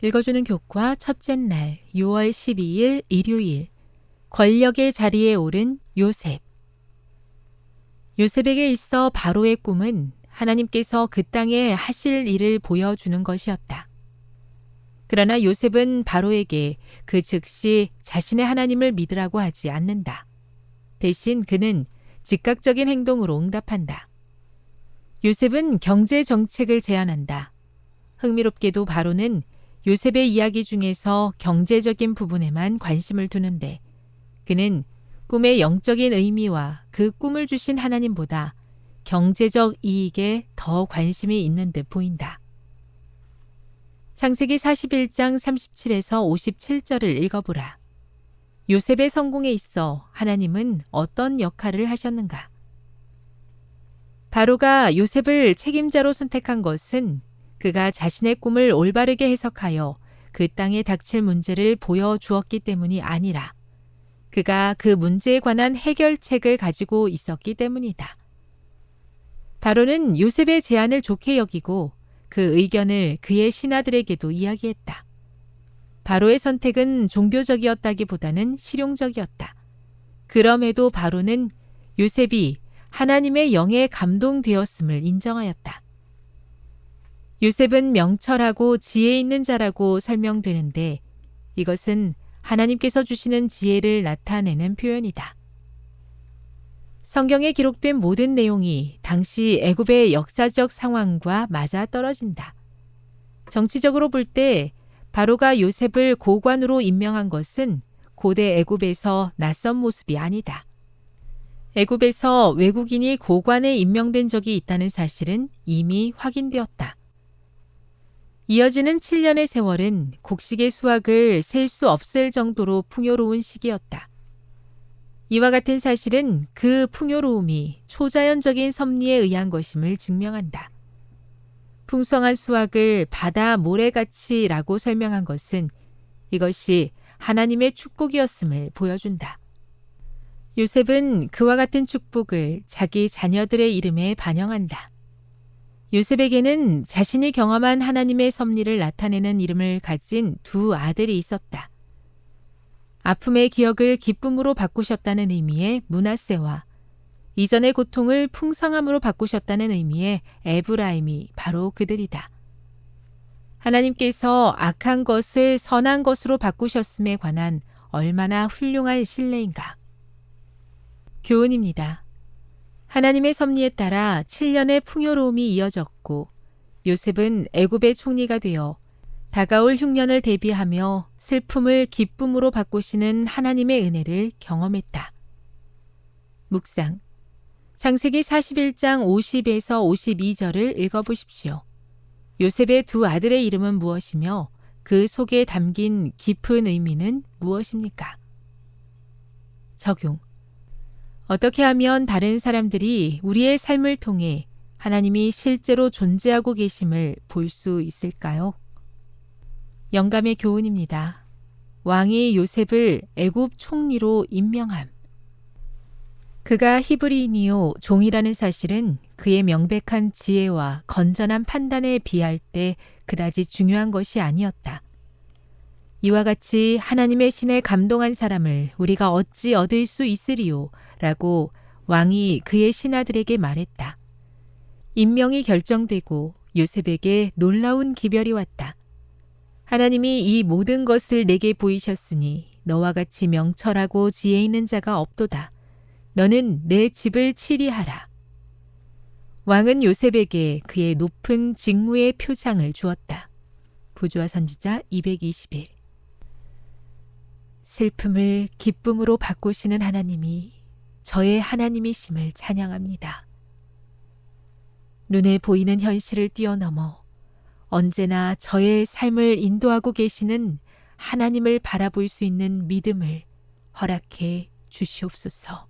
읽어주는 교과 첫째 날 6월 12일 일요일 권력의 자리에 오른 요셉. 요셉에게 있어 바로의 꿈은 하나님께서 그 땅에 하실 일을 보여주는 것이었다. 그러나 요셉은 바로에게 그 즉시 자신의 하나님을 믿으라고 하지 않는다. 대신 그는 즉각적인 행동으로 응답한다. 요셉은 경제 정책을 제안한다. 흥미롭게도 바로는 요셉의 이야기 중에서 경제적인 부분에만 관심을 두는데 그는 꿈의 영적인 의미와 그 꿈을 주신 하나님보다 경제적 이익에 더 관심이 있는 듯 보인다. 창세기 41장 37에서 57절을 읽어보라. 요셉의 성공에 있어 하나님은 어떤 역할을 하셨는가? 바로가 요셉을 책임자로 선택한 것은 그가 자신의 꿈을 올바르게 해석하여 그 땅에 닥칠 문제를 보여주었기 때문이 아니라 그가 그 문제에 관한 해결책을 가지고 있었기 때문이다. 바로는 요셉의 제안을 좋게 여기고 그 의견을 그의 신하들에게도 이야기했다. 바로의 선택은 종교적이었다기보다는 실용적이었다. 그럼에도 바로는 요셉이 하나님의 영에 감동되었음을 인정하였다. 요셉은 명철하고 지혜 있는 자라고 설명되는데 이것은 하나님께서 주시는 지혜를 나타내는 표현이다. 성경에 기록된 모든 내용이 당시 애굽의 역사적 상황과 맞아떨어진다. 정치적으로 볼 때 바로가 요셉을 고관으로 임명한 것은 고대 애굽에서 낯선 모습이 아니다. 애굽에서 외국인이 고관에 임명된 적이 있다는 사실은 이미 확인되었다. 이어지는 7년의 세월은 곡식의 수확을 셀 수 없을 정도로 풍요로운 시기였다. 이와 같은 사실은 그 풍요로움이 초자연적인 섭리에 의한 것임을 증명한다. 풍성한 수확을 바다 모래같이라고 설명한 것은 이것이 하나님의 축복이었음을 보여준다. 요셉은 그와 같은 축복을 자기 자녀들의 이름에 반영한다. 요셉에게는 자신이 경험한 하나님의 섭리를 나타내는 이름을 가진 두 아들이 있었다. 아픔의 기억을 기쁨으로 바꾸셨다는 의미의 므낫세와 이전의 고통을 풍성함으로 바꾸셨다는 의미의 에브라임이 바로 그들이다. 하나님께서 악한 것을 선한 것으로 바꾸셨음에 관한 얼마나 훌륭한 신뢰인가. 교훈입니다. 하나님의 섭리에 따라 7년의 풍요로움이 이어졌고 요셉은 애굽의 총리가 되어 다가올 흉년을 대비하며 슬픔을 기쁨으로 바꾸시는 하나님의 은혜를 경험했다. 묵상. 창세기 41장 50에서 52절을 읽어보십시오. 요셉의 두 아들의 이름은 무엇이며 그 속에 담긴 깊은 의미는 무엇입니까? 적용. 어떻게 하면 다른 사람들이 우리의 삶을 통해 하나님이 실제로 존재하고 계심을 볼 수 있을까요? 영감의 교훈입니다. 왕이 요셉을 애굽 총리로 임명함. 그가 히브리인이요 종이라는 사실은 그의 명백한 지혜와 건전한 판단에 비할 때 그다지 중요한 것이 아니었다. 이와 같이 하나님의 신에 감동한 사람을 우리가 어찌 얻을 수 있으리요? 라고 왕이 그의 신하들에게 말했다. 임명이 결정되고 요셉에게 놀라운 기별이 왔다. 하나님이 이 모든 것을 내게 보이셨으니 너와 같이 명철하고 지혜 있는 자가 없도다. 너는 내 집을 치리하라. 왕은 요셉에게 그의 높은 직무의 표장을 주었다. 부조화 선지자 221. 슬픔을 기쁨으로 바꾸시는 하나님이 저의 하나님이심을 찬양합니다. 눈에 보이는 현실을 뛰어넘어 언제나 저의 삶을 인도하고 계시는 하나님을 바라볼 수 있는 믿음을 허락해 주시옵소서.